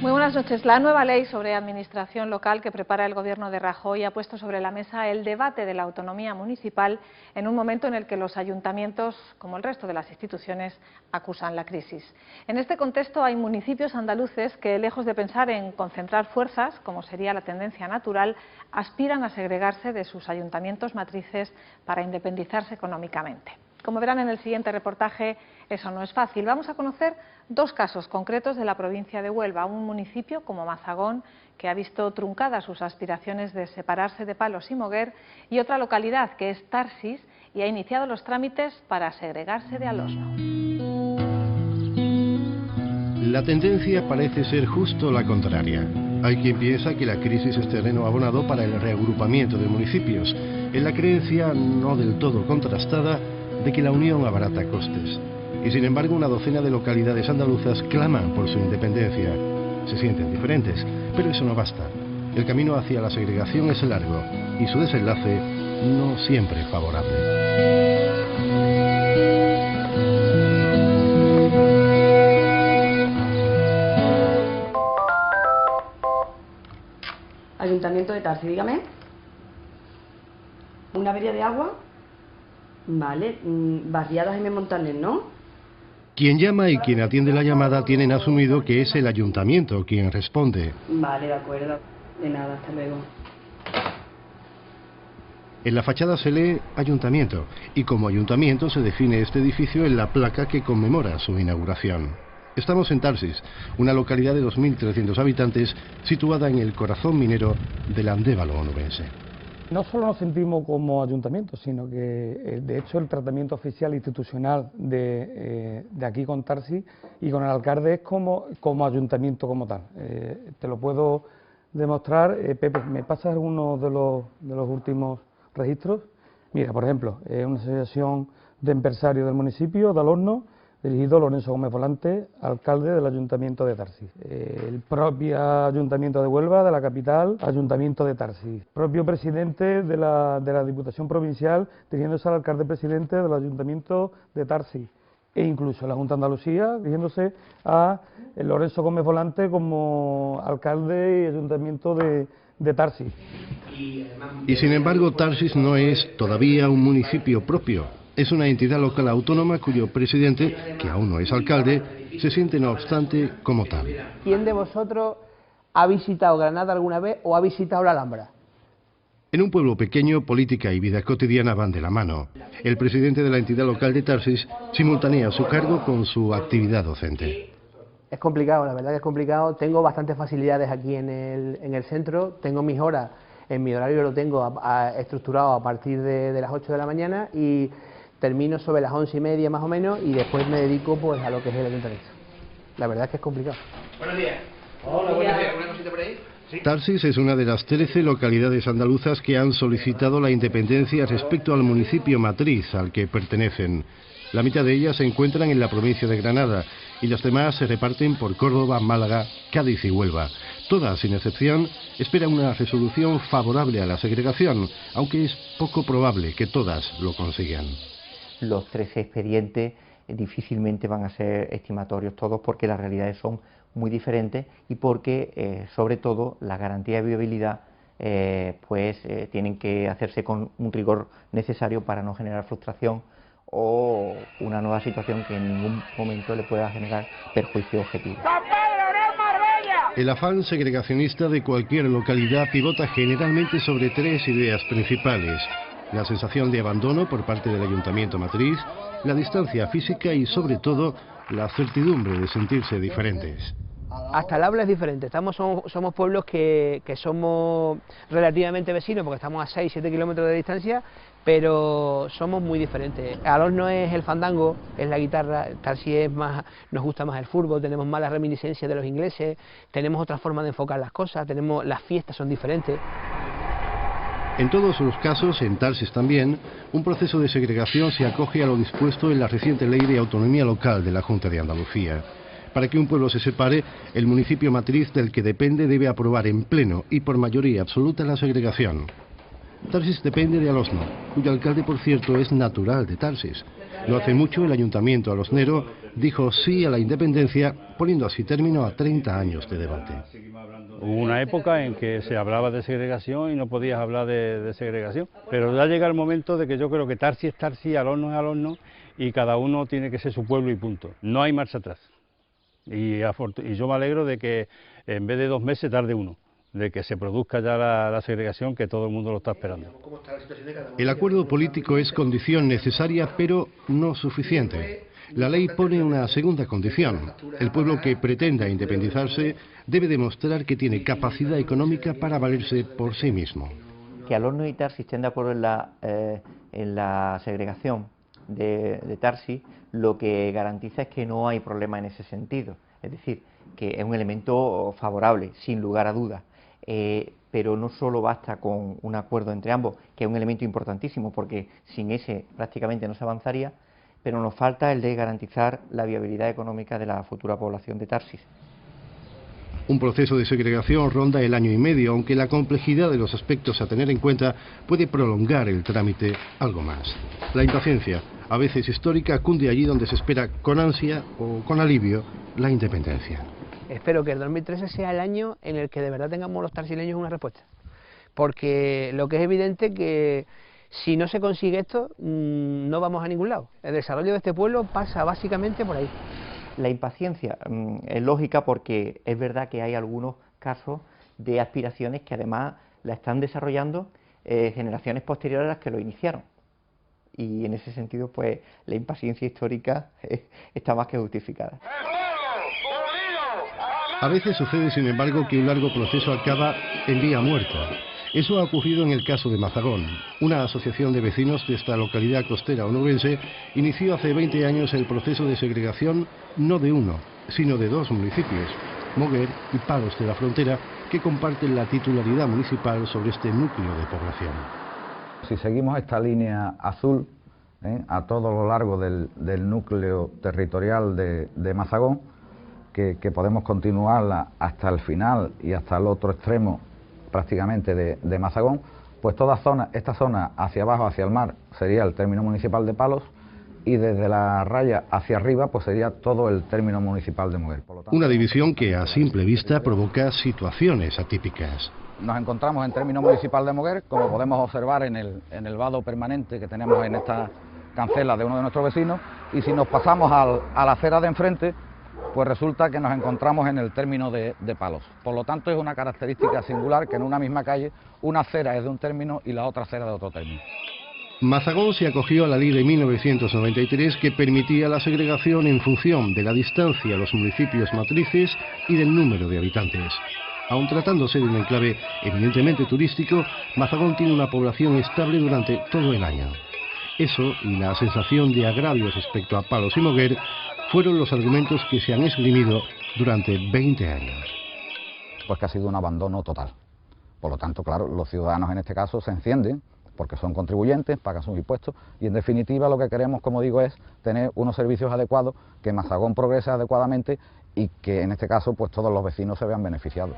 Muy buenas noches. La nueva ley sobre administración local que prepara el Gobierno de Rajoy ha puesto sobre la mesa el debate de la autonomía municipal en un momento en el que los ayuntamientos, como el resto de las instituciones, acusan la crisis. En este contexto hay municipios andaluces que, lejos de pensar en concentrar fuerzas, como sería la tendencia natural, aspiran a segregarse de sus ayuntamientos matrices para independizarse económicamente. Como verán en el siguiente reportaje, eso no es fácil. Vamos a conocer dos casos concretos de la provincia de Huelva. Un municipio como Mazagón, que ha visto truncadas sus aspiraciones de separarse de Palos y Moguer, y otra localidad, que es Tarsis, y ha iniciado los trámites para segregarse de Alosno. La tendencia parece ser justo la contraria. Hay quien piensa que la crisis es terreno abonado para el reagrupamiento de municipios, en la creencia no del todo contrastada de que la unión abarata costes. Y sin embargo, una docena de localidades andaluzas claman por su independencia. Se sienten diferentes, pero eso no basta. El camino hacia la segregación es largo y su desenlace no siempre favorable. Ayuntamiento de Tarsis, dígame. ¿Una avería de agua? Vale, barriadas M. Montaner, ¿no? Quien llama y quien atiende la llamada tienen asumido que es el ayuntamiento quien responde. Vale, de acuerdo. De nada, hasta luego. En la fachada se lee ayuntamiento y como ayuntamiento se define este edificio en la placa que conmemora su inauguración. Estamos en Tarsis, una localidad de 2.300 habitantes situada en el corazón minero del Andévalo onubense. No solo nos sentimos como ayuntamiento, sino que de hecho el tratamiento oficial institucional de aquí con Tarsis y con el alcalde es como ayuntamiento como tal. Te lo puedo demostrar. Pepe, ¿me pasas algunos de los últimos registros? Mira, por ejemplo, una asociación de empresarios del municipio de Alosno, dirigido Lorenzo Gómez Volante, alcalde del Ayuntamiento de Tarsis. El propio Ayuntamiento de Huelva, de la capital, Ayuntamiento de Tarsis. Propio presidente de la Diputación Provincial, dirigiéndose al alcalde presidente del Ayuntamiento de Tarsis. E incluso la Junta de Andalucía, dirigiéndose a Lorenzo Gómez Volante como alcalde y Ayuntamiento de Tarsis. Y sin embargo, Tarsis no es todavía un municipio propio. Es una entidad local autónoma cuyo presidente, que aún no es alcalde, se siente no obstante como tal. ¿Quién de vosotros ha visitado Granada alguna vez o ha visitado la Alhambra? En un pueblo pequeño, política y vida cotidiana van de la mano. El presidente de la entidad local de Tarsis simultanea su cargo con su actividad docente. Es complicado, la verdad que es complicado. Tengo bastantes facilidades aquí en el centro, tengo mis horas, en mi horario lo tengo estructurado a partir de las 8 de la mañana y termino sobre las 11:30 más o menos y después me dedico pues a lo que es el ayuntamiento. La verdad es que es complicado. Buenos días. Hola, buenos días. ¿Una cosita por ahí? ¿Sí? Tarsis es una de las 13 localidades andaluzas que han solicitado la independencia respecto al municipio matriz al que pertenecen. La mitad de ellas se encuentran en la provincia de Granada y las demás se reparten por Córdoba, Málaga, Cádiz y Huelva. Todas, sin excepción, esperan una resolución favorable a la segregación, aunque es poco probable que todas lo consigan. Los 13 expedientes difícilmente van a ser estimatorios todos porque las realidades son muy diferentes y porque, sobre todo, la garantía de viabilidad tienen que hacerse con un rigor necesario para no generar frustración o una nueva situación que en ningún momento le pueda generar perjuicio objetivo. El afán segregacionista de cualquier localidad pivota generalmente sobre tres ideas principales: la sensación de abandono por parte del ayuntamiento matriz, la distancia física y, sobre todo, la certidumbre de sentirse diferentes. Hasta el habla es diferente. Somos pueblos que somos relativamente vecinos porque estamos a 6-7 kilómetros de distancia, pero somos muy diferentes. Alosno es el fandango, es la guitarra, Tarsis es más, nos gusta más el fútbol, tenemos más la reminiscencia de los ingleses, tenemos otra forma de enfocar las cosas, las fiestas son diferentes. En todos los casos, en Tarsis también, un proceso de segregación se acoge a lo dispuesto en la reciente Ley de Autonomía Local de la Junta de Andalucía. Para que un pueblo se separe, el municipio matriz del que depende debe aprobar en pleno y por mayoría absoluta la segregación. Tarsis depende de Alosno, cuyo alcalde, por cierto, es natural de Tarsis. No hace mucho el ayuntamiento alosnero dijo sí a la independencia, poniendo así término a 30 años de debate. Hubo una época en que se hablaba de segregación y no podías hablar de segregación, pero ya llega el momento de que yo creo que Tarsis es Tarsis, Alosno es Alosno, y cada uno tiene que ser su pueblo y punto. No hay marcha atrás. Y yo me alegro de que en vez de 2 meses tarde 1, de que se produzca ya la segregación que todo el mundo lo está esperando. El acuerdo político es condición necesaria, pero no suficiente. La ley pone una segunda condición. El pueblo que pretenda independizarse debe demostrar que tiene capacidad económica para valerse por sí mismo. Que Alosno y Tarsis estén de acuerdo en la segregación de Tarsis, lo que garantiza es que no hay problema en ese sentido. Es decir, que es un elemento favorable, sin lugar a dudas. Pero no solo basta con un acuerdo entre ambos, que es un elemento importantísimo, porque sin ese prácticamente no se avanzaría, pero nos falta el de garantizar la viabilidad económica de la futura población de Tarsis. Un proceso de segregación ronda el año y medio, aunque la complejidad de los aspectos a tener en cuenta puede prolongar el trámite algo más. La impaciencia, a veces histórica, cunde allí donde se espera con ansia o con alivio la independencia. Espero que el 2013 sea el año en el que de verdad tengamos los tarsileños una respuesta, porque lo que es evidente que si no se consigue esto, no vamos a ningún lado. El desarrollo de este pueblo pasa básicamente por ahí. La impaciencia es lógica porque es verdad que hay algunos casos de aspiraciones que además la están desarrollando generaciones posteriores a las que lo iniciaron. Y en ese sentido, pues la impaciencia histórica está más que justificada. A veces sucede, sin embargo, que un largo proceso acaba en vía muerta. Eso ha ocurrido en el caso de Mazagón. Una asociación de vecinos de esta localidad costera onubense inició hace 20 años el proceso de segregación no de uno, sino de 2 municipios, Moguer y Palos de la Frontera, que comparten la titularidad municipal sobre este núcleo de población. Si seguimos esta línea azul a todo lo largo del núcleo territorial de Mazagón, que podemos continuarla hasta el final y hasta el otro extremo prácticamente de Mazagón, pues esta zona hacia abajo, hacia el mar, sería el término municipal de Palos, y desde la raya hacia arriba pues sería todo el término municipal de Moguer. Una división que a simple vista provoca situaciones atípicas. Nos encontramos en término municipal de Moguer, como podemos observar en el vado permanente que tenemos en esta cancela de uno de nuestros vecinos, y si nos pasamos a la acera de enfrente, pues resulta que nos encontramos en el término de Palos. Por lo tanto, es una característica singular que en una misma calle una acera es de un término y la otra acera de otro término. Mazagón se acogió a la ley de 1993 que permitía la segregación en función de la distancia a los municipios matrices y del número de habitantes. Aun tratándose de un enclave eminentemente turístico, Mazagón tiene una población estable durante todo el año. Eso y la sensación de agravio respecto a Palos y Moguer fueron los argumentos que se han esgrimido durante 20 años. Pues que ha sido un abandono total. Por lo tanto, claro, los ciudadanos en este caso se encienden porque son contribuyentes, pagan sus impuestos y en definitiva lo que queremos, como digo, es tener unos servicios adecuados, que Mazagón progrese adecuadamente y que en este caso pues todos los vecinos se vean beneficiados.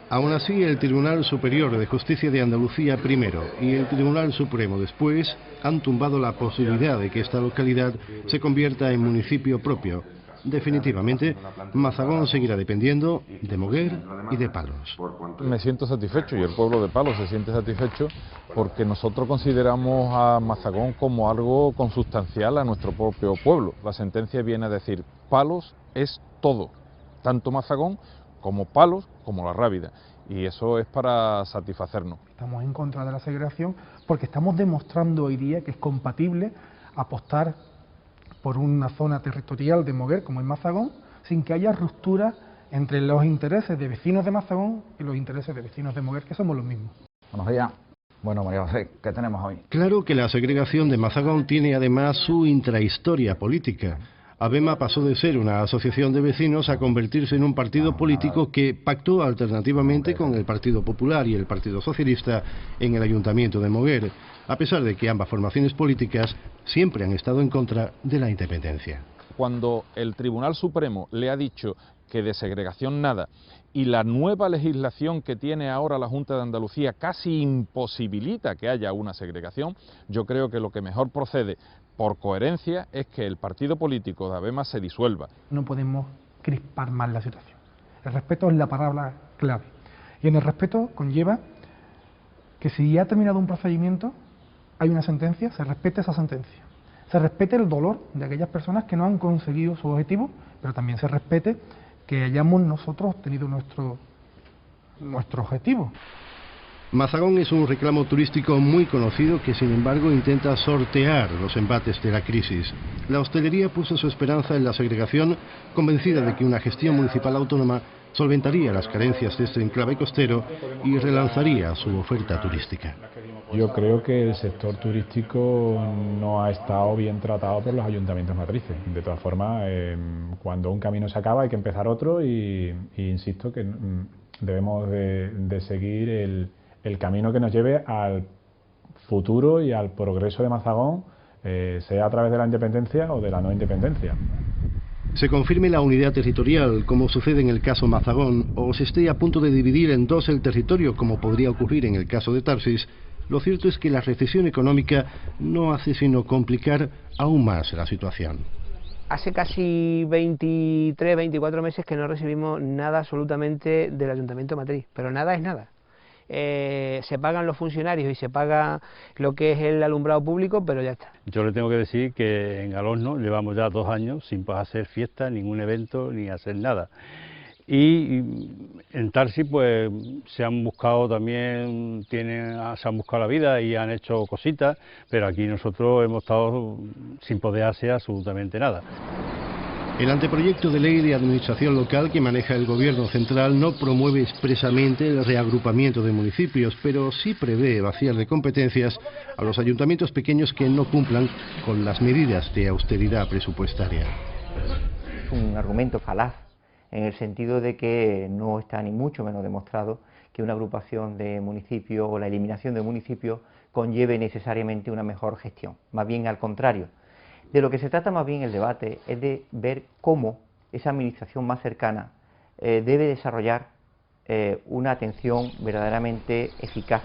Aún así, el Tribunal Superior de Justicia de Andalucía primero y el Tribunal Supremo después han tumbado la posibilidad de que esta localidad se convierta en municipio propio. Definitivamente, Mazagón seguirá dependiendo de Moguer y de Palos. Me siento satisfecho y el pueblo de Palos se siente satisfecho porque nosotros consideramos a Mazagón como algo consustancial a nuestro propio pueblo. La sentencia viene a decir, Palos es todo, tanto Mazagón como Palos, como La Rábida, y eso es para satisfacernos. Estamos en contra de la segregación porque estamos demostrando hoy día que es compatible apostar por una zona territorial de Moguer como es Mazagón, sin que haya ruptura entre los intereses de vecinos de Mazagón y los intereses de vecinos de Moguer, que somos los mismos. Buenos días. Bueno, María José, ¿qué tenemos hoy? Claro que la segregación de Mazagón tiene además su intrahistoria política. ABEMA pasó de ser una asociación de vecinos a convertirse en un partido político que pactó alternativamente con el Partido Popular y el Partido Socialista en el Ayuntamiento de Moguer, a pesar de que ambas formaciones políticas siempre han estado en contra de la independencia. Cuando el Tribunal Supremo le ha dicho que de segregación nada y la nueva legislación que tiene ahora la Junta de Andalucía casi imposibilita que haya una segregación, yo creo que lo que mejor procede, por coherencia, es que el partido político de ABEMA se disuelva. No podemos crispar más la situación. El respeto es la palabra clave. Y en el respeto conlleva que si ya ha terminado un procedimiento, hay una sentencia, se respete esa sentencia. Se respete el dolor de aquellas personas que no han conseguido su objetivo, pero también se respete que hayamos nosotros obtenido nuestro objetivo. Mazagón es un reclamo turístico muy conocido que, sin embargo, intenta sortear los embates de la crisis. La hostelería puso su esperanza en la segregación, convencida de que una gestión municipal autónoma solventaría las carencias de este enclave costero y relanzaría su oferta turística. Yo creo que el sector turístico no ha estado bien tratado por los ayuntamientos matrices. De todas formas, cuando un camino se acaba hay que empezar otro y insisto que debemos de seguir el camino que nos lleve al futuro y al progreso de Mazagón, sea a través de la independencia o de la no independencia. Se confirme la unidad territorial, como sucede en el caso Mazagón, o se esté a punto de dividir en dos el territorio, como podría ocurrir en el caso de Tarsis, lo cierto es que la recesión económica no hace sino complicar aún más la situación. Hace casi 23, 24 meses que no recibimos nada absolutamente del Ayuntamiento de Matriz, pero nada es nada. Se pagan los funcionarios y se paga lo que es el alumbrado público, pero ya está. Yo le tengo que decir que en Alosno llevamos ya 2 años sin hacer fiesta, ningún evento, ni hacer nada. Y en Tarsis pues se han buscado también, se han buscado la vida y han hecho cositas, pero aquí nosotros hemos estado sin poder hacer absolutamente nada. El anteproyecto de ley de administración local que maneja el Gobierno central no promueve expresamente el reagrupamiento de municipios, pero sí prevé vaciar de competencias a los ayuntamientos pequeños que no cumplan con las medidas de austeridad presupuestaria. Es un argumento falaz, en el sentido de que no está ni mucho menos demostrado que una agrupación de municipios o la eliminación de municipios conlleve necesariamente una mejor gestión, más bien al contrario. De lo que se trata más bien el debate es de ver cómo esa administración más cercana debe desarrollar una atención verdaderamente eficaz.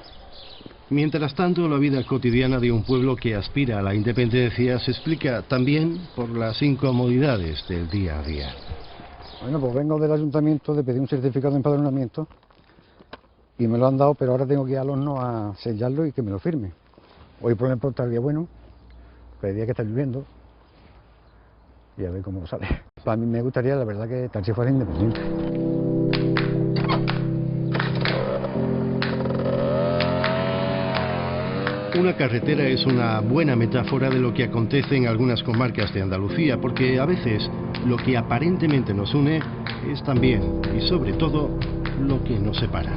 Mientras tanto, la vida cotidiana de un pueblo que aspira a la independencia se explica también por las incomodidades del día a día. Bueno, pues vengo del ayuntamiento de pedir un certificado de empadronamiento y me lo han dado, pero ahora tengo que ir al horno a sellarlo y que me lo firme. Hoy por ejemplo está el día bueno, pero el día que está lloviendo, y a ver cómo sale. Para mí me gustaría, la verdad, que Tarsis fuera independiente. Una carretera es una buena metáfora de lo que acontece en algunas comarcas de Andalucía, porque a veces lo que aparentemente nos une es también, y sobre todo, lo que nos separa.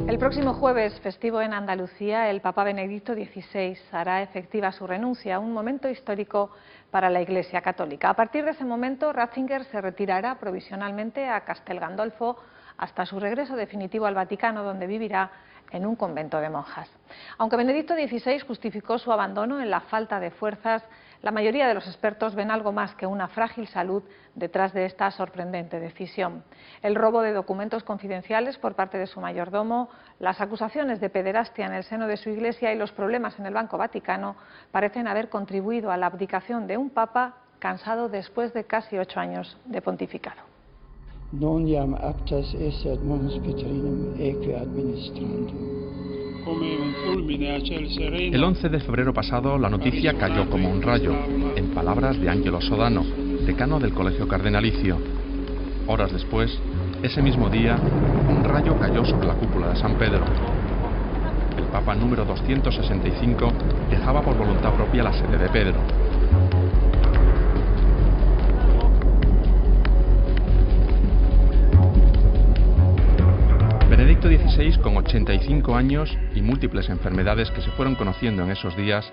El próximo jueves, festivo en Andalucía, el Papa Benedicto XVI hará efectiva su renuncia, un momento histórico para la Iglesia Católica. A partir de ese momento, Ratzinger se retirará provisionalmente a Castel Gandolfo hasta su regreso definitivo al Vaticano, donde vivirá en un convento de monjas. Aunque Benedicto XVI justificó su abandono en la falta de fuerzas, la mayoría de los expertos ven algo más que una frágil salud detrás de esta sorprendente decisión. El robo de documentos confidenciales por parte de su mayordomo, las acusaciones de pederastia en el seno de su Iglesia y los problemas en el Banco Vaticano parecen haber contribuido a la abdicación de un papa cansado después de casi 8 años de pontificado. Noniam actas esse ad mons Petrinum eque administrandum. El 11 de febrero pasado la noticia cayó como un rayo, en palabras de Angelo Sodano, decano del Colegio Cardenalicio. Horas después, ese mismo día, un rayo cayó sobre la cúpula de San Pedro. El Papa número 265 dejaba por voluntad propia la sede de Pedro. Benedicto XVI, con 85 años y múltiples enfermedades que se fueron conociendo en esos días,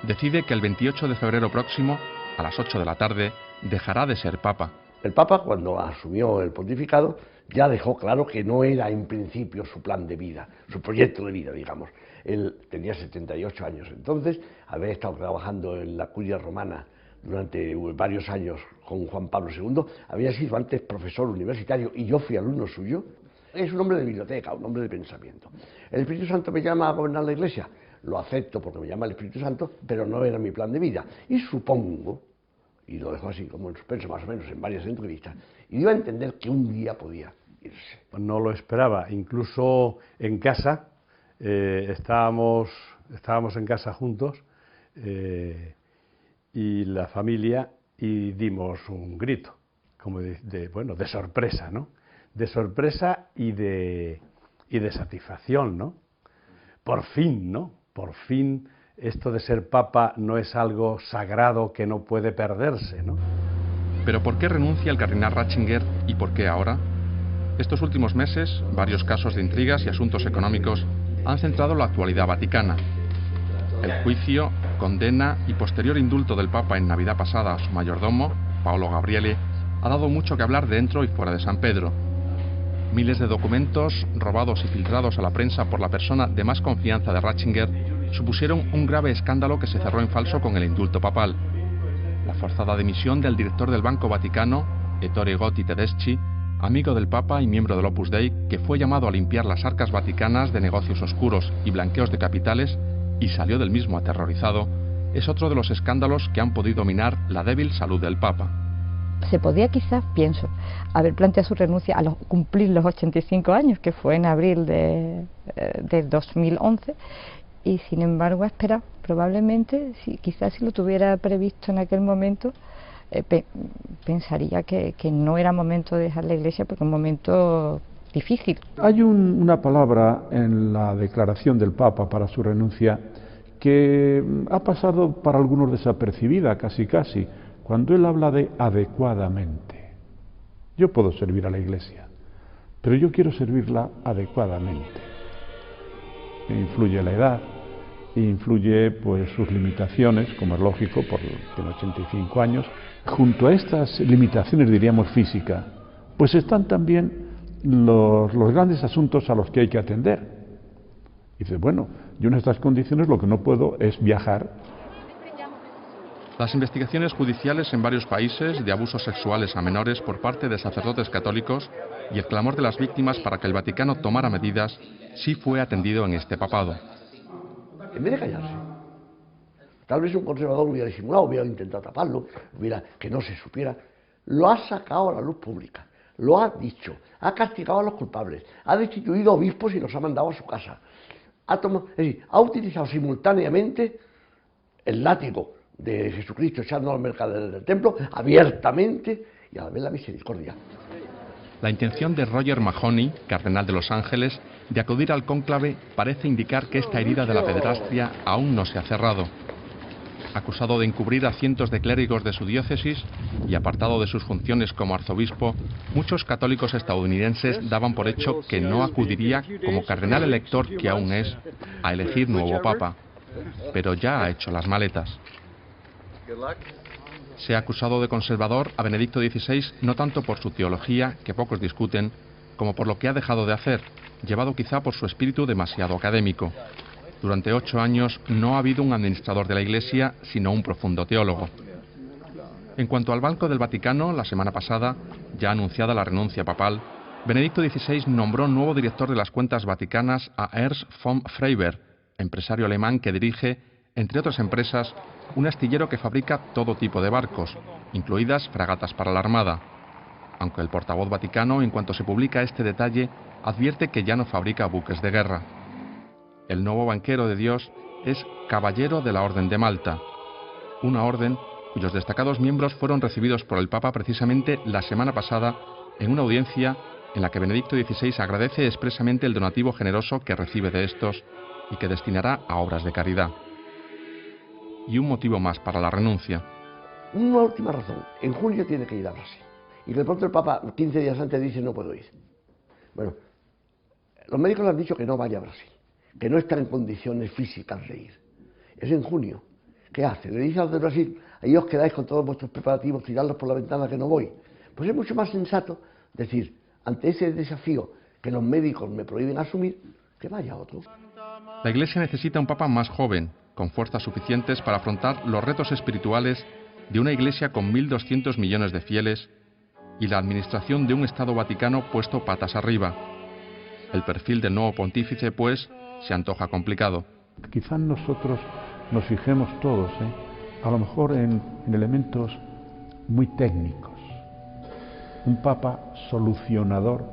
decide que el 28 de febrero próximo, a las 8 de la tarde, dejará de ser Papa. El Papa, cuando asumió el pontificado, ya dejó claro que no era en principio su plan de vida, su proyecto de vida, digamos. Él tenía 78 años entonces, había estado trabajando en la Curia Romana durante varios años con Juan Pablo II, había sido antes profesor universitario y yo fui alumno suyo. Es un hombre de biblioteca, un hombre de pensamiento. El Espíritu Santo me llama a gobernar la Iglesia, lo acepto porque me llama el Espíritu Santo, pero no era mi plan de vida. Y supongo, y lo dejo así como en suspenso más o menos en varias entrevistas, y dio a entender que un día podía irse. No lo esperaba, incluso en casa, estábamos en casa juntos y la familia, y dimos un grito, como de sorpresa, ¿no? De sorpresa y de satisfacción, ¿no? Por fin, ¿no? Por fin esto de ser papa no es algo sagrado que no puede perderse, ¿no? Pero ¿por qué renuncia el cardenal Ratzinger y por qué ahora? Estos últimos meses, varios casos de intrigas y asuntos económicos han centrado la actualidad vaticana. El juicio, condena y posterior indulto del Papa en Navidad pasada a su mayordomo, Paolo Gabriele, ha dado mucho que hablar dentro y fuera de San Pedro. Miles de documentos robados y filtrados a la prensa por la persona de más confianza de Ratzinger supusieron un grave escándalo que se cerró en falso con el indulto papal. La forzada dimisión del director del Banco Vaticano, Ettore Gotti Tedeschi, amigo del Papa y miembro del Opus Dei, que fue llamado a limpiar las arcas vaticanas de negocios oscuros y blanqueos de capitales y salió del mismo aterrorizado, es otro de los escándalos que han podido minar la débil salud del Papa. Se podía quizás, pienso, haber planteado su renuncia a cumplir los 85 años, que fue en abril de 2011, y sin embargo ha esperado. Probablemente, quizás si lo tuviera previsto en aquel momento, pensaría que no era momento de dejar la Iglesia porque es un momento difícil. Hay una palabra en la declaración del Papa para su renuncia que ha pasado para algunos desapercibida, casi, cuando él habla de adecuadamente. Yo puedo servir a la Iglesia, pero yo quiero servirla adecuadamente. Me influye la edad, influye pues sus limitaciones, como es lógico, por tiene 85 años. Junto a estas limitaciones, diríamos, físicas, pues están también los grandes asuntos a los que hay que atender. Y dice, bueno, yo en estas condiciones lo que no puedo es viajar. Las investigaciones judiciales en varios países de abusos sexuales a menores por parte de sacerdotes católicos y el clamor de las víctimas para que el Vaticano tomara medidas sí fue atendido en este papado. En vez de callarse, tal vez un conservador hubiera disimulado, hubiera intentado taparlo, que no se supiera, lo ha sacado a la luz pública, lo ha dicho, ha castigado a los culpables, ha destituido obispos y los ha mandado a su casa, ha utilizado simultáneamente el látigo de Jesucristo echando al mercader del templo abiertamente y a la vez la misericordia. La intención de Roger Mahony, cardenal de Los Ángeles, de acudir al cónclave parece indicar que esta herida de la pederastia aún no se ha cerrado. Acusado de encubrir a cientos de clérigos de su diócesis y apartado de sus funciones como arzobispo, muchos católicos estadounidenses daban por hecho que no acudiría, como cardenal elector que aún es, a elegir nuevo papa. Pero ya ha hecho las maletas. Se ha acusado de conservador a Benedicto XVI no tanto por su teología, que pocos discuten, como por lo que ha dejado de hacer, llevado quizá por su espíritu demasiado académico. Durante 8 años no ha habido un administrador de la Iglesia, sino un profundo teólogo. En cuanto al Banco del Vaticano, la semana pasada, ya anunciada la renuncia papal, Benedicto XVI nombró nuevo director de las cuentas vaticanas a Ernst von Freiberg, empresario alemán que dirige, entre otras empresas, un astillero que fabrica todo tipo de barcos, incluidas fragatas para la Armada. Aunque el portavoz vaticano, en cuanto se publica este detalle, advierte que ya no fabrica buques de guerra. El nuevo banquero de Dios es Caballero de la Orden de Malta, una orden cuyos destacados miembros fueron recibidos por el Papa precisamente la semana pasada en una audiencia en la que Benedicto XVI agradece expresamente el donativo generoso que recibe de estos y que destinará a obras de caridad. Y un motivo más para la renuncia. Una última razón. En junio tiene que ir a Brasil. Y de pronto el Papa 15 días antes dice no puedo ir. Bueno, los médicos le han dicho que no vaya a Brasil, que no está en condiciones físicas de ir. Es en junio. ¿Qué hace? Le dice a los de Brasil, ahí os quedáis con todos vuestros preparativos, tirarlos por la ventana que no voy. Pues es mucho más sensato decir, ante ese desafío que los médicos me prohíben asumir, que vaya otro. La Iglesia necesita un Papa más joven, con fuerzas suficientes para afrontar los retos espirituales de una Iglesia con 1.200 millones de fieles y la administración de un Estado Vaticano puesto patas arriba. El perfil del nuevo pontífice, pues, se antoja complicado. Quizás nosotros nos fijemos todos, a lo mejor en elementos muy técnicos. Un Papa solucionador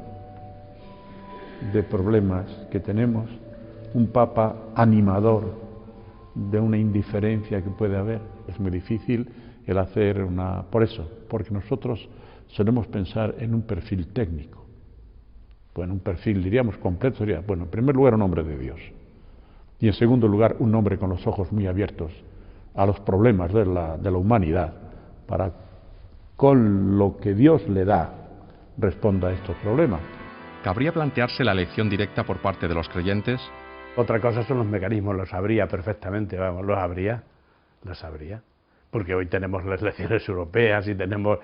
de problemas que tenemos, un Papa animador de una indiferencia que puede haber. Es muy difícil el hacer una... Por eso, porque nosotros solemos pensar en un perfil técnico. Bueno, un perfil, diríamos, completo sería, bueno, en primer lugar, un hombre de Dios. Y en segundo lugar, un hombre con los ojos muy abiertos a los problemas de la humanidad, para, con lo que Dios le da, responda a estos problemas. ¿Cabría plantearse la elección directa por parte de los creyentes? Otra cosa son los mecanismos, lo sabría perfectamente, vamos, lo sabría. Porque hoy tenemos las elecciones europeas y tenemos,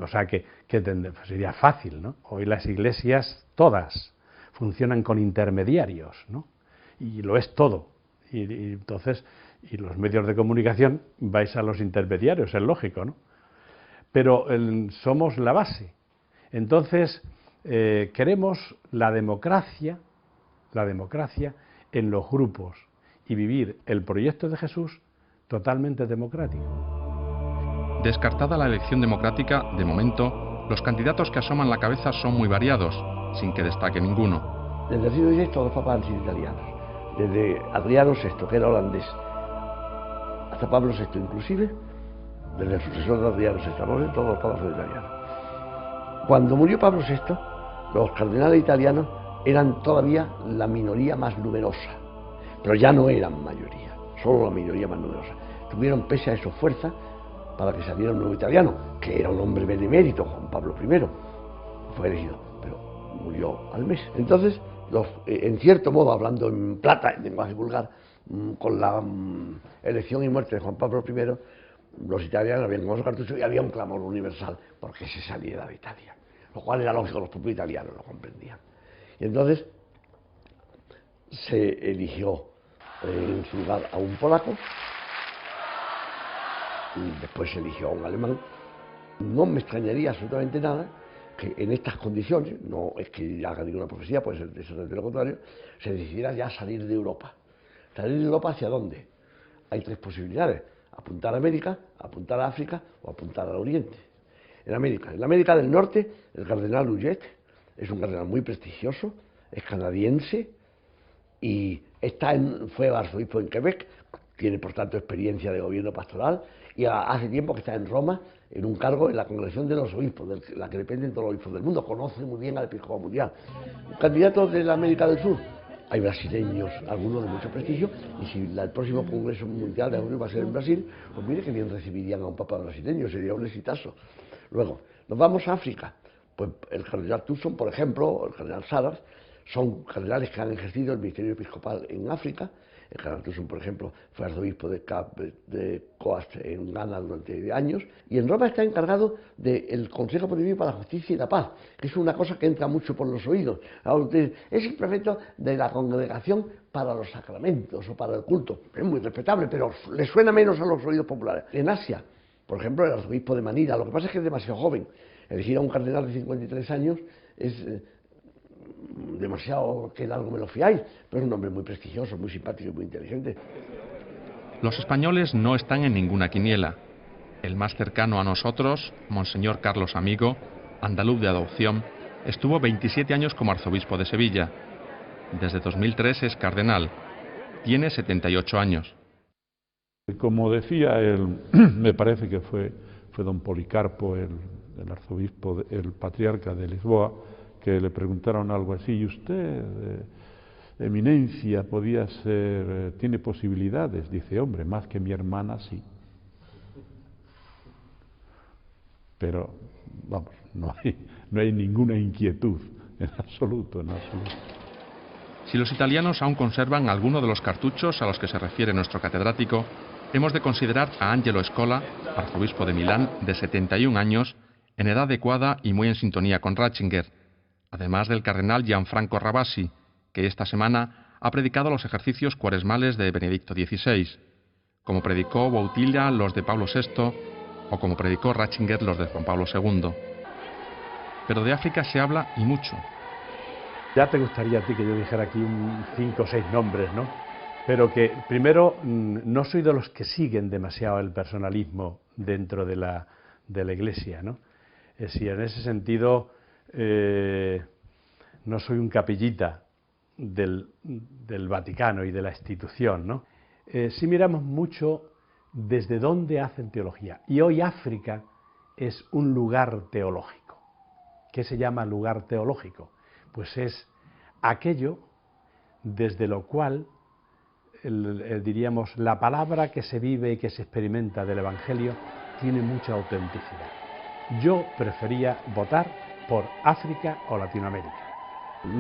o sea, que sería fácil, ¿no? Hoy las iglesias, todas, funcionan con intermediarios, ¿no? Y lo es todo. Y entonces, y los medios de comunicación vais a los intermediarios, es lógico, ¿no? Pero somos la base. Entonces, queremos la democracia en los grupos y vivir el proyecto de Jesús totalmente democrático. Descartada la elección democrática, de momento, los candidatos que asoman la cabeza son muy variados, sin que destaque ninguno. Desde el siglo XVI todos los papas han sido italianos. Desde Adriano VI, que era holandés, hasta Pablo VI inclusive, desde el sucesor de Adriano VI, todos los papas son italianos. Cuando murió Pablo VI, los cardenales italianos eran todavía la minoría más numerosa, pero ya no eran mayoría, solo la minoría más numerosa. Tuvieron pese a eso fuerza para que saliera un nuevo italiano, que era un hombre benemérito, Juan Pablo I, fue elegido, pero murió al mes. Entonces, en cierto modo, hablando en plata, en lenguaje vulgar, con la elección y muerte de Juan Pablo I, los italianos habían comido cartuchos y había un clamor universal porque se saliera de Italia, lo cual era lógico, los propios italianos lo comprendían. Y entonces se eligió en su lugar a un polaco, y después se eligió a un alemán. No me extrañaría absolutamente nada que en estas condiciones, no es que haga ninguna profecía, puede ser de lo contrario, se decidiera ya salir de Europa. ¿Salir de Europa hacia dónde? Hay tres posibilidades: apuntar a América, apuntar a África o apuntar al Oriente. En la América del Norte, el cardenal Hullet es un cardenal muy prestigioso, es canadiense y fue arzobispo en Quebec, tiene por tanto experiencia de gobierno pastoral y hace tiempo que está en Roma en un cargo en la Congregación de los Obispos, de la que dependen todos los obispos del mundo, conoce muy bien al episcopado mundial. Candidatos de la América del Sur, hay brasileños, algunos de mucho prestigio, y si el próximo Congreso Mundial de la Unión va a ser en Brasil, pues mire que bien recibirían a un papa brasileño, sería un exitazo. Luego, nos vamos a África, pues el cardenal Tucson, por ejemplo, o el cardenal Salas, son cardenales que han ejercido el ministerio episcopal en África. El cardenal Tucson, por ejemplo, fue arzobispo de Coast en Ghana durante años, y en Roma está encargado del Consejo Pontificio para la Justicia y la Paz, que es una cosa que entra mucho por los oídos. Es el prefecto de la Congregación para los Sacramentos o para el culto. Es muy respetable, pero le suena menos a los oídos populares. En Asia, por ejemplo, el arzobispo de Manila, lo que pasa es que es demasiado joven. Elegir a un cardenal de 53 años es demasiado que largo me lo fiáis, pero es un hombre muy prestigioso, muy simpático y muy inteligente. Los españoles no están en ninguna quiniela. El más cercano a nosotros, Monseñor Carlos Amigo, andaluz de adopción, estuvo 27 años como arzobispo de Sevilla. Desde 2003 es cardenal. Tiene 78 años. Como decía me parece que fue don Policarpo, el arzobispo, el patriarca de Lisboa, que le preguntaron algo así: ¿y usted, eminencia, tiene posibilidades? Dice: hombre, más que mi hermana, sí. Pero, vamos, no hay ninguna inquietud, en absoluto. Si los italianos aún conservan alguno de los cartuchos a los que se refiere nuestro catedrático, hemos de considerar a Angelo Scola, arzobispo de Milán, de 71 años, en edad adecuada y muy en sintonía con Ratzinger, además del cardenal Gianfranco Ravasi, que esta semana ha predicado los ejercicios cuaresmales de Benedicto XVI, como predicó Boutilla los de Pablo VI o como predicó Ratzinger los de Juan Pablo II. Pero de África se habla y mucho. Ya te gustaría a ti que yo dijera aquí 5 o 6 nombres, ¿no? Pero que primero no soy de los que siguen demasiado el personalismo dentro de la Iglesia, ¿no? Es decir, en ese sentido no soy un capillita del Vaticano y de la institución, ¿no? Sí miramos mucho desde dónde hacen teología. Y hoy África es un lugar teológico. ¿Qué se llama lugar teológico? Pues es aquello desde lo cual, diríamos, la palabra que se vive y que se experimenta del Evangelio tiene mucha autenticidad. Yo prefería votar por África o Latinoamérica.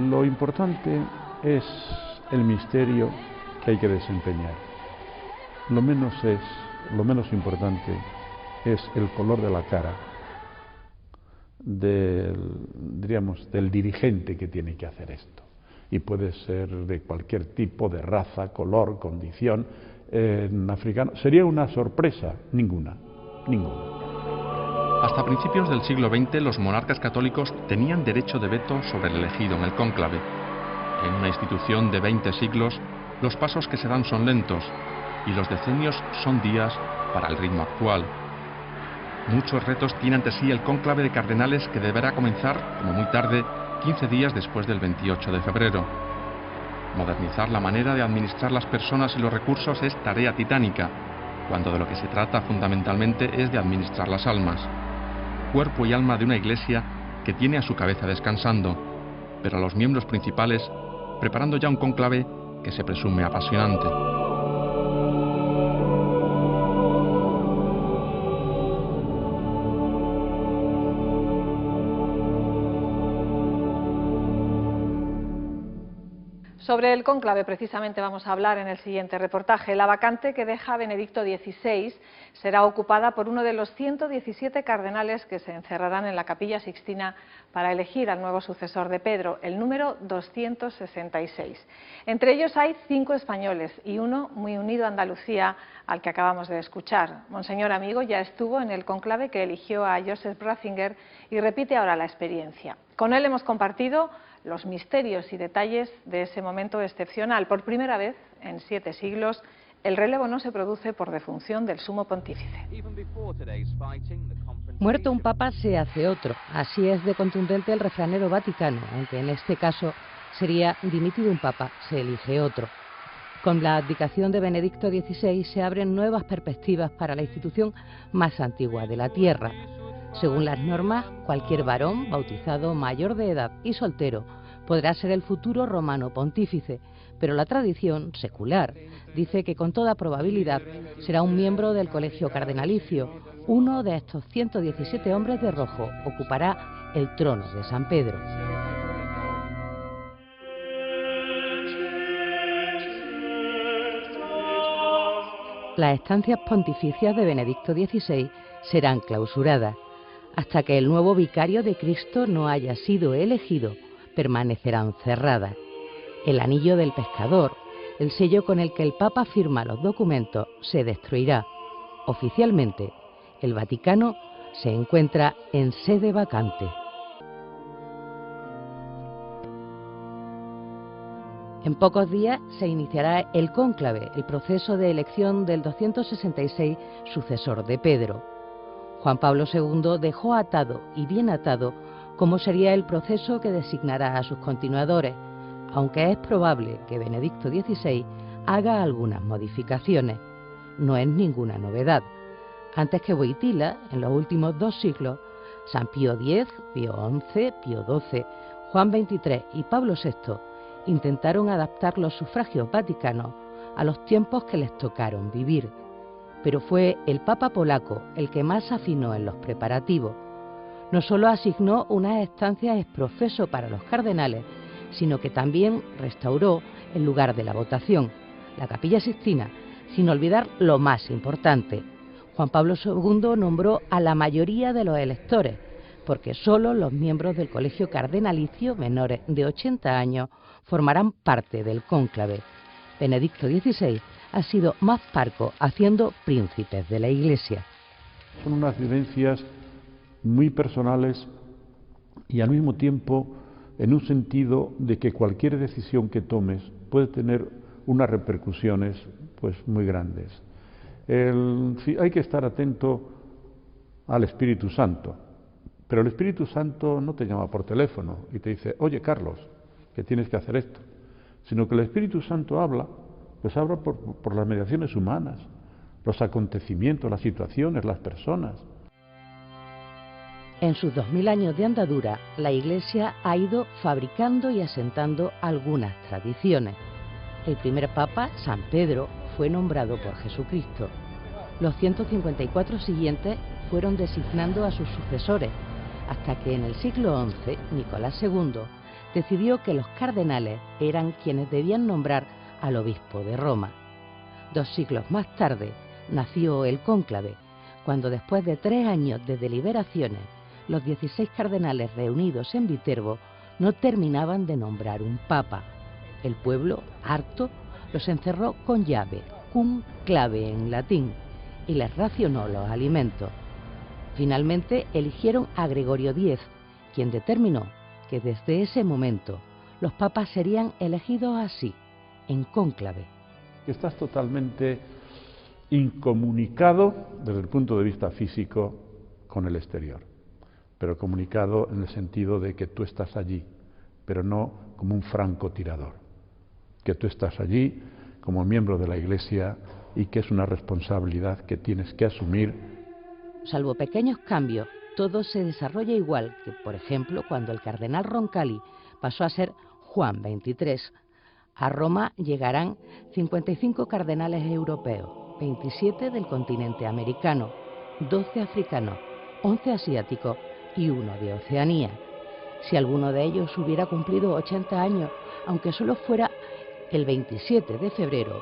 Lo importante es el misterio que hay que desempeñar. Lo menos importante es el color de la cara del dirigente que tiene que hacer esto. Y puede ser de cualquier tipo de raza, color, condición. En africano sería una sorpresa, ninguna. Hasta principios del siglo XX los monarcas católicos tenían derecho de veto sobre el elegido en el cónclave. En una institución de 20 siglos, los pasos que se dan son lentos y los decenios son días para el ritmo actual. Muchos retos tiene ante sí el cónclave de cardenales que deberá comenzar, como muy tarde, 15 días después del 28 de febrero. Modernizar la manera de administrar las personas y los recursos es tarea titánica, cuando de lo que se trata fundamentalmente es de administrar las almas, cuerpo y alma de una iglesia que tiene a su cabeza descansando, pero a los miembros principales preparando ya un cónclave que se presume apasionante. Sobre el cónclave precisamente vamos a hablar en el siguiente reportaje. La vacante que deja Benedicto XVI será ocupada por uno de los 117 cardenales que se encerrarán en la Capilla Sixtina para elegir al nuevo sucesor de Pedro, el número 266. Entre ellos hay 5 españoles y uno muy unido a Andalucía, al que acabamos de escuchar. Monseñor Amigo ya estuvo en el cónclave que eligió a Joseph Ratzinger y repite ahora la experiencia. Con él hemos compartido los misterios y detalles de ese momento excepcional. Por primera vez en 7 siglos, el relevo no se produce por defunción del sumo pontífice. Muerto un papa se hace otro. Así es de contundente el refranero vaticano, aunque en este caso sería dimitido un papa, se elige otro. Con la abdicación de Benedicto XVI se abren nuevas perspectivas para la institución más antigua de la Tierra. Según las normas, cualquier varón bautizado mayor de edad y soltero podrá ser el futuro romano pontífice, pero la tradición secular dice que con toda probabilidad será un miembro del colegio cardenalicio. Uno de estos 117 hombres de rojo ocupará el trono de San Pedro. Las estancias pontificias de Benedicto XVI serán clausuradas. Hasta que el nuevo vicario de Cristo no haya sido elegido, permanecerán cerradas. El anillo del pescador, el sello con el que el Papa firma los documentos, se destruirá. Oficialmente, el Vaticano se encuentra en sede vacante. En pocos días se iniciará el cónclave, el proceso de elección del 266 sucesor de Pedro. Juan Pablo II dejó atado y bien atado cómo sería el proceso que designará a sus continuadores, aunque es probable que Benedicto XVI haga algunas modificaciones. No es ninguna novedad. Antes que Wojtyla, en los últimos 2 siglos, San Pío X, Pío XI, Pío XII, Juan XXIII y Pablo VI intentaron adaptar los sufragios vaticanos a los tiempos que les tocaron vivir. Pero fue el Papa polaco el que más afinó en los preparativos. No solo asignó unas estancias ex professo para los cardenales, sino que también restauró el lugar de la votación, la Capilla Sixtina, sin olvidar lo más importante. Juan Pablo II nombró a la mayoría de los electores, porque solo los miembros del colegio cardenalicio menores de 80 años formarán parte del cónclave. Benedicto XVI ha sido más parco haciendo príncipes de la Iglesia. Son unas vivencias muy personales y al mismo tiempo en un sentido de que cualquier decisión que tomes puede tener unas repercusiones pues muy grandes. Hay que estar atento al Espíritu Santo, pero el Espíritu Santo no te llama por teléfono y te dice, oye Carlos, que tienes que hacer esto, sino que el Espíritu Santo habla por las mediaciones humanas, los acontecimientos, las situaciones, las personas. En sus 2000 años de andadura, la Iglesia ha ido fabricando y asentando algunas tradiciones. El primer Papa, San Pedro, fue nombrado por Jesucristo. Los 154 siguientes fueron designando a sus sucesores, hasta que en el siglo XI, Nicolás II decidió que los cardenales eran quienes debían nombrar al obispo de Roma. 2 siglos más tarde nació el cónclave, cuando después de 3 años de deliberaciones, los 16 cardenales reunidos en Viterbo no terminaban de nombrar un papa. El pueblo, harto, los encerró con llave, cum clave en latín, y les racionó los alimentos. Finalmente eligieron a Gregorio X, quien determinó que desde ese momento los papas serían elegidos así, en cónclave. Estás totalmente incomunicado desde el punto de vista físico con el exterior, pero comunicado en el sentido de que tú estás allí, pero no como un francotirador, que tú estás allí como miembro de la Iglesia y que es una responsabilidad que tienes que asumir. Salvo pequeños cambios, todo se desarrolla igual que, por ejemplo, cuando el cardenal Roncalli pasó a ser Juan XXIII. A Roma llegarán 55 cardenales europeos, 27 del continente americano, 12 africanos, 11 asiáticos y 1 de Oceanía. Si alguno de ellos hubiera cumplido 80 años, aunque solo fuera el 27 de febrero,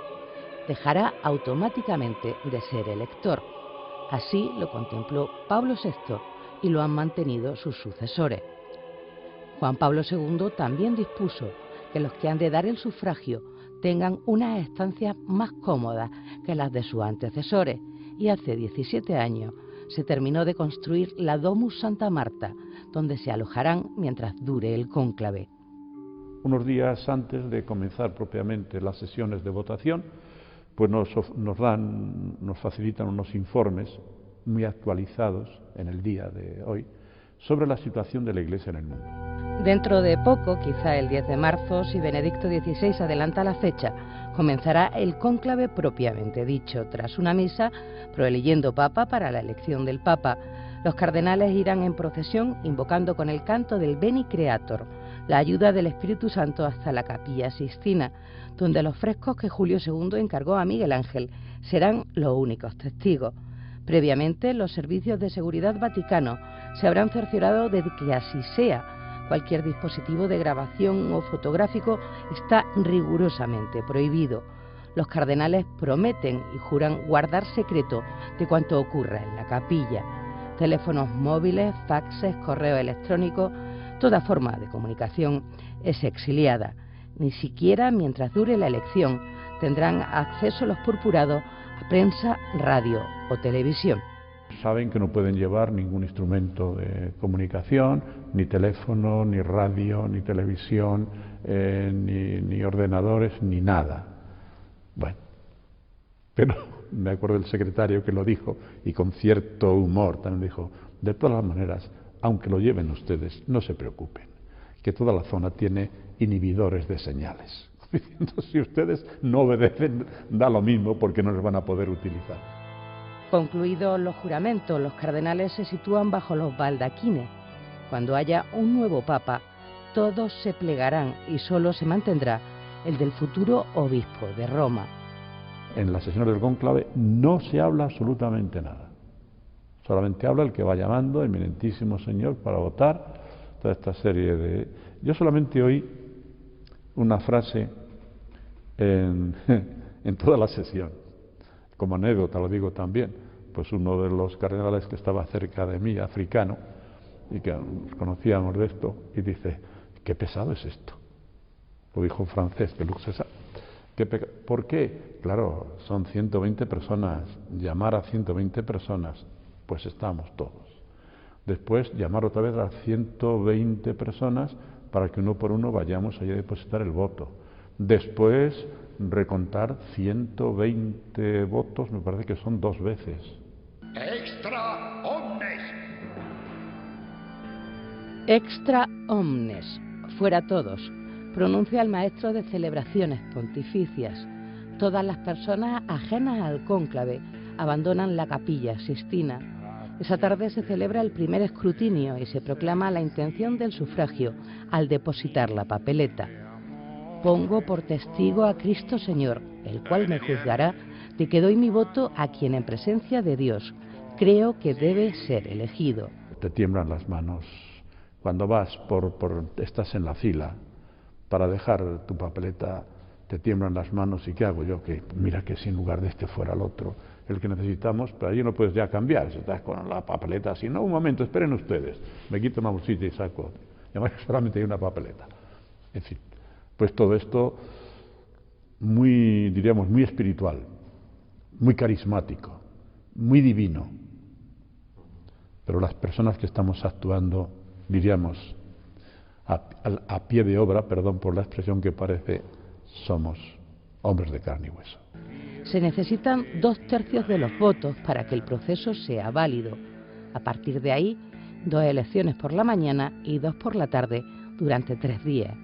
dejará automáticamente de ser elector. Así lo contempló Pablo VI y lo han mantenido sus sucesores. Juan Pablo II también dispuso que los que han de dar el sufragio tengan unas estancias más cómodas que las de sus antecesores, y hace 17 años se terminó de construir la Domus Santa Marta, donde se alojarán mientras dure el cónclave. Unos días antes de comenzar propiamente las sesiones de votación, pues nos facilitan unos informes muy actualizados en el día de hoy sobre la situación de la Iglesia en el mundo. Dentro de poco, quizá el 10 de marzo, si Benedicto XVI adelanta la fecha, comenzará el cónclave propiamente dicho. Tras una misa, proeligiendo papa para la elección del papa, los cardenales irán en procesión invocando con el canto del Beni Creator la ayuda del Espíritu Santo hasta la Capilla Sixtina, donde los frescos que Julio II encargó a Miguel Ángel serán los únicos testigos. Previamente, los servicios de seguridad vaticanos se habrán cerciorado de que así sea. Cualquier dispositivo de grabación o fotográfico está rigurosamente prohibido. Los cardenales prometen y juran guardar secreto de cuanto ocurra en la capilla. Teléfonos móviles, faxes, correo electrónico, toda forma de comunicación es exiliada. Ni siquiera mientras dure la elección tendrán acceso los purpurados a prensa, radio o televisión. Saben que no pueden llevar ningún instrumento de comunicación, ni teléfono, ni radio, ni televisión, ni ordenadores, ni nada. Bueno, pero me acuerdo del secretario que lo dijo, y con cierto humor también dijo, de todas las maneras, aunque lo lleven ustedes, no se preocupen, que toda la zona tiene inhibidores de señales. Diciendo, si ustedes no obedecen, da lo mismo porque no les van a poder utilizar. Concluidos los juramentos, los cardenales se sitúan bajo los baldaquines. Cuando haya un nuevo papa, todos se plegarán y solo se mantendrá el del futuro obispo de Roma. En las sesiones del cónclave no se habla absolutamente nada. Solamente habla el que va llamando, eminentísimo señor, para votar, toda esta serie de... Yo solamente oí una frase en toda la sesión. Como anécdota lo digo también, pues uno de los cardenales que estaba cerca de mí, africano, y que conocíamos de esto, y dice, qué pesado es esto. Lo dijo en francés, que luxe. ¿Por qué? Claro, son 120 personas, llamar a 120 personas, pues estamos todos. Después llamar otra vez a 120 personas para que uno por uno vayamos allí a depositar el voto. Después recontar 120 votos, me parece que son 2 veces. Extra omnes. Extra omnes, fuera todos, pronuncia el maestro de celebraciones pontificias. Todas las personas ajenas al cónclave abandonan la capilla Sixtina. Esa tarde se celebra el primer escrutinio y se proclama la intención del sufragio al depositar la papeleta. Pongo por testigo a Cristo Señor, el cual me juzgará, de que doy mi voto a quien en presencia de Dios creo que debe ser elegido. Te tiemblan las manos cuando vas estás en la fila para dejar tu papeleta, te tiemblan las manos. ¿Y qué hago yo? Que mira que si en lugar de este fuera el otro, el que necesitamos, pero allí no puedes ya cambiar, si estás con la papeleta así. No, un momento, esperen ustedes, me quito una bolsita y saco, y además solamente hay una papeleta. En fin, pues todo esto muy, diríamos, muy espiritual, muy carismático, muy divino. Pero las personas que estamos actuando, diríamos, a pie de obra, perdón por la expresión que parece, somos hombres de carne y hueso. Se necesitan 2/3 de los votos para que el proceso sea válido. A partir de ahí, 2 elecciones por la mañana y 2 por la tarde durante 3 días.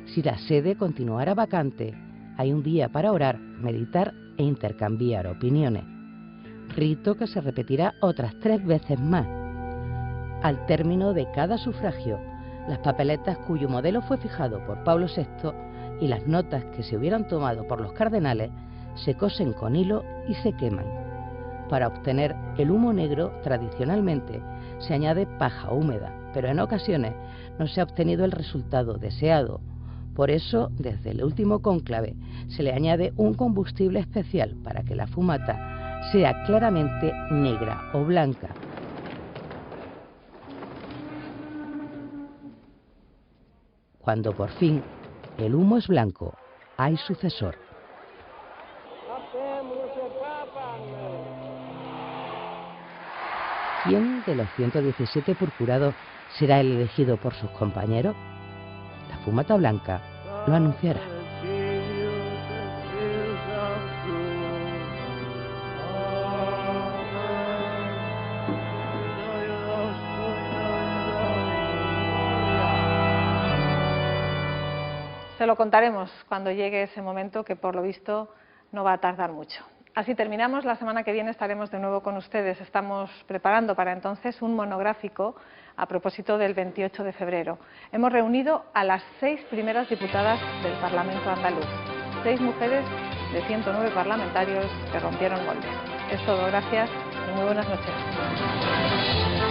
Si la sede continuara vacante, hay un día para orar, meditar e intercambiar opiniones. Rito que se repetirá otras 3 veces más. Al término de cada sufragio, las papeletas cuyo modelo fue fijado por Pablo VI y las notas que se hubieran tomado por los cardenales se cosen con hilo y se queman. Para obtener el humo negro, tradicionalmente, se añade paja húmeda, pero en ocasiones no se ha obtenido el resultado deseado. Por eso, desde el último cónclave, se le añade un combustible especial para que la fumata sea claramente negra o blanca. Cuando por fin el humo es blanco, hay sucesor. ¿Quién de los 117 purpurados será el elegido por sus compañeros? La fumata blanca lo anunciará. Se lo contaremos cuando llegue ese momento, que por lo visto no va a tardar mucho. Así terminamos. La semana que viene estaremos de nuevo con ustedes. Estamos preparando para entonces un monográfico a propósito del 28 de febrero. Hemos reunido a las 6 primeras diputadas del Parlamento andaluz. 6 mujeres de 109 parlamentarios que rompieron moldes. Es todo. Gracias y muy buenas noches.